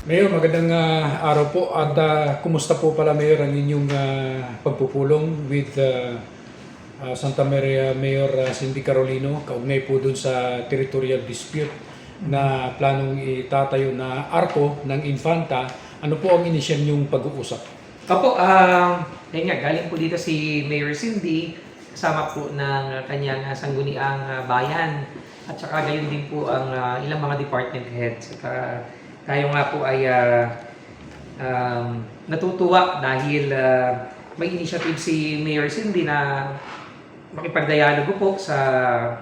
Mayor, magandang araw po at kumusta po pala Mayor ang inyong pagpupulong with Santa Maria Mayor Cindy Carolino kaugnay po dun sa territorial dispute na planong itatayo na arko ng Infanta. Ano po ang inisyal niyong pag-uusap? Opo, yun nga, galing po dito si Mayor Cindy, kasama po ng kanyang sangguniang bayan, at saka gayon din po ang ilang mga department heads. At tayo nga po ay natutuwa dahil may initiative si Mayor Cindy na makipagdialogo po sa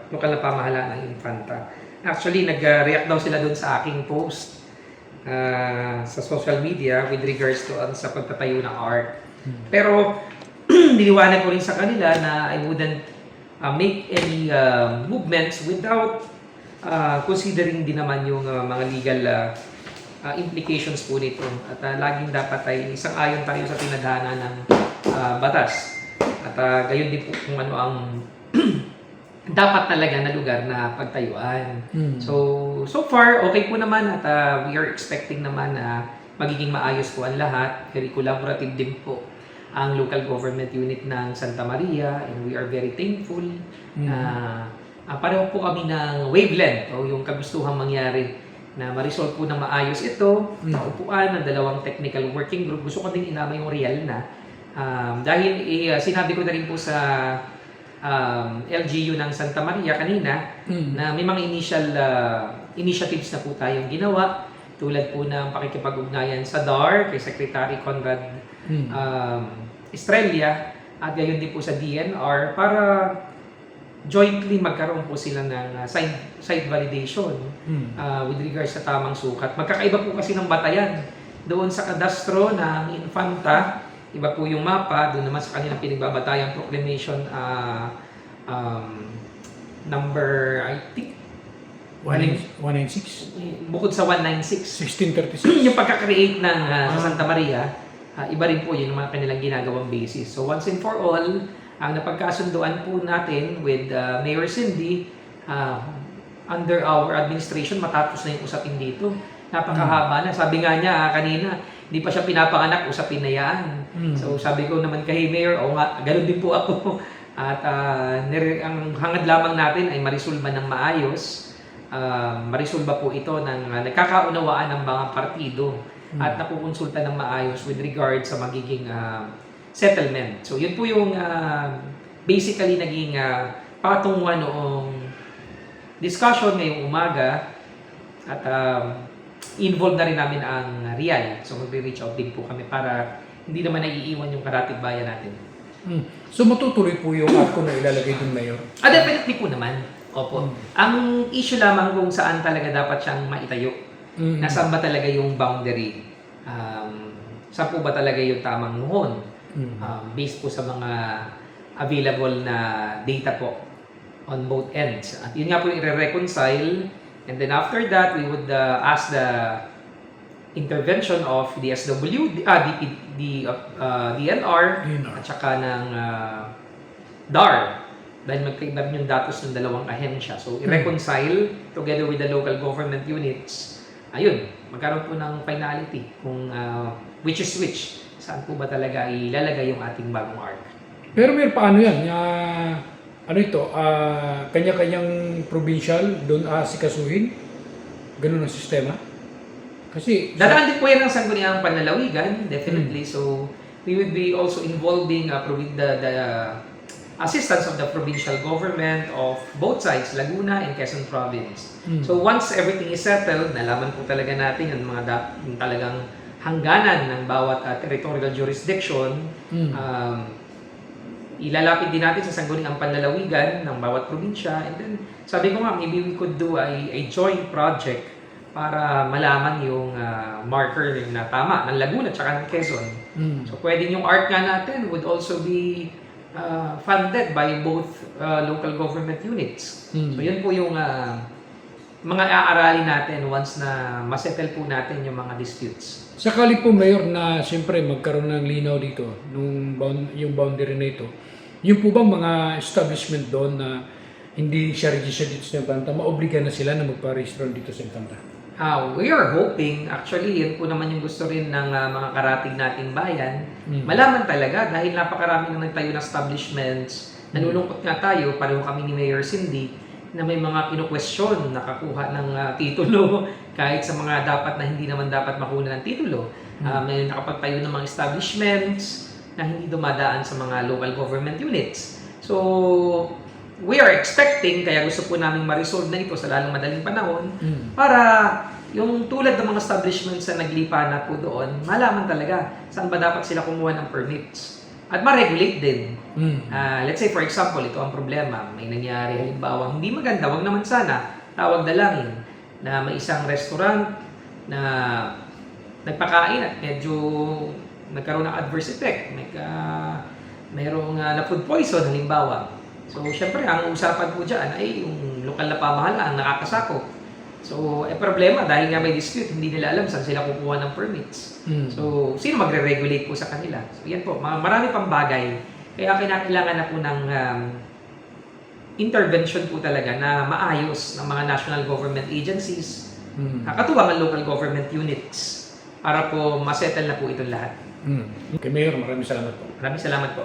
lokal na pamahalaan ng Infanta. Actually, nag-react daw sila doon sa aking post sa social media with regards to sa pagtatayo ng ARC. Pero diniwanag ko rin sa kanila na I wouldn't make any movements without considering din naman yung mga legal implications po nito. At laging dapat ay isang-ayon tayo sa tinadhana ng batas. At gayon din po kung ano ang dapat talaga na lugar na pagtayuan. So far, okay po naman at we are expecting naman na magiging maayos po ang lahat. Very collaborative din po ang local government unit ng Santa Maria and we are very thankful na pareho po kami ng wavelength o yung kagustuhan mangyari na ma-resolve po ng maayos ito sa upuan ng dalawang technical working group. Gusto ko din inama yung real na dahil sinabi ko na rin po sa LGU ng Santa Maria kanina na may mga initiatives na po tayong ginawa tulad po ng pakikipag-ugnayan sa DAR kay Secretary Conrad Estrella at gayon din po sa DNR para jointly magkaroon po sila ng site validation with regards sa tamang sukat. Magkakaiba po kasi ng batayan. Doon sa kadastro ng Infanta, iba po yung mapa, doon naman sa kanilang pinagbabatayang proclamation number, I think, 196? bukod sa 196. 1636? Yung pagkakreate ng sa Santa Maria, iba rin po yun yung mga kanilang ginagawang basis. So once and for all, ang napagkasunduan po natin with Mayor Cindy, under our administration, matapos na yung usapin dito. Napakahaba na. Sabi nga niya kanina, hindi pa siya pinapanganak, usapin na yan. So sabi ko naman kay Mayor, o nga, ganun din po ako. At ang hangad lamang natin ay marisolba ng maayos. Marisolba po ito ng nagkakaunawaan ng mga partido at nakukonsulta ng maayos with regard sa magiging settlement. So yun po yung basically naging patunguhan noong discussion ngayong umaga at involved na rin namin ang RIAL. So magre-reach out din po kami para hindi naman naiiwan yung karatig bayan natin. So matutuloy po yung arko na ilalagay dun, Mayor? Definitely po naman. Opo. Ang issue lamang kung saan talaga dapat siyang maitayo. Nasaan ba talaga yung boundary? Saan po ba talaga yung tamang muhon? Based po sa mga available na data po on both ends. At yun nga po yung i-reconcile. And then after that, we would ask the intervention of the SW, DNR, at saka ng DAR. Dahil magkaiba rin yung datos ng dalawang ahensya. So, i-reconcile together with the local government units. Ayun, magkaroon po ng finality kung which is which. Saan po ba talaga ilalagay yung ating bagong ARC? Pero Mayor, paano yan? Ano ito? Kanya-kanyang provincial doon asikasuhin? Ganun ang sistema? Kasi Dadaan din po yan ng sangguniang panlalawigan, definitely. So, we would be also involving the assistance of the provincial government of both sides, Laguna and Quezon Province. So, once everything is settled, nalaman po talaga natin yung mga yung talagang hangganan ng bawat territorial jurisdiction, ilalapit din natin sa sangguniang panlalawigan ng bawat probinsya. And then, sabi ko nga, maybe we could do a joint project para malaman yung marker na tama ng Laguna at ng Quezon. So, pwedeng yung ARC nga natin would also be funded by both local government units. So, yun po yung mga aaralin natin once na masettle po natin yung mga disputes. sakali po Mayor na siyempre magkaroon ng linaw dito yung boundary na ito, yung po bang mga establishment doon na hindi siya registered dito sa Infanta, maobliga na sila na magpa-register dito sa Infanta? We are hoping, actually, yan po naman yung gusto rin ng mga karating nating bayan, Mm. malaman talaga dahil napakarami na nagtayo ng establishments. Nalulungkot nga tayo, pareho kami ni Mayor Cindy, na may mga kinu-question nakakuha ng titulo kahit sa mga dapat na hindi naman dapat makuha ng titulo. May nakapagtayo ng mga establishments na hindi dumadaan sa mga local government units. So, we are expecting, kaya gusto po namin ma-resolve na ito sa lalong madaling panahon, para yung tulad ng mga establishments na naglipa na po doon, malaman talaga saan ba dapat sila kumuha ng permits. At ma-regulate din. Let's say for example, ito ang problema. May nangyari halimbawa, hindi maganda, wag naman sana, tawag dalangin, na may isang restaurant na nagpakain at medyo nagkaroon ng adverse effect. Mayroong na food poison halimbawa. So, syempre, ang usapan po dyan ay yung lokal na pamahalaan nakakasakop. So, problema dahil nga may dispute, hindi nila alam saan sila kukuha ng permits. So, sino magre-regulate po sa kanila? So, yan po, marami pang bagay. Kaya kinakailangan na po ng intervention po talaga na maayos ng mga national government agencies, katuwang ang local government units, para po masettle na po itong lahat. Okay, Mayor, maraming salamat po. Maraming salamat po.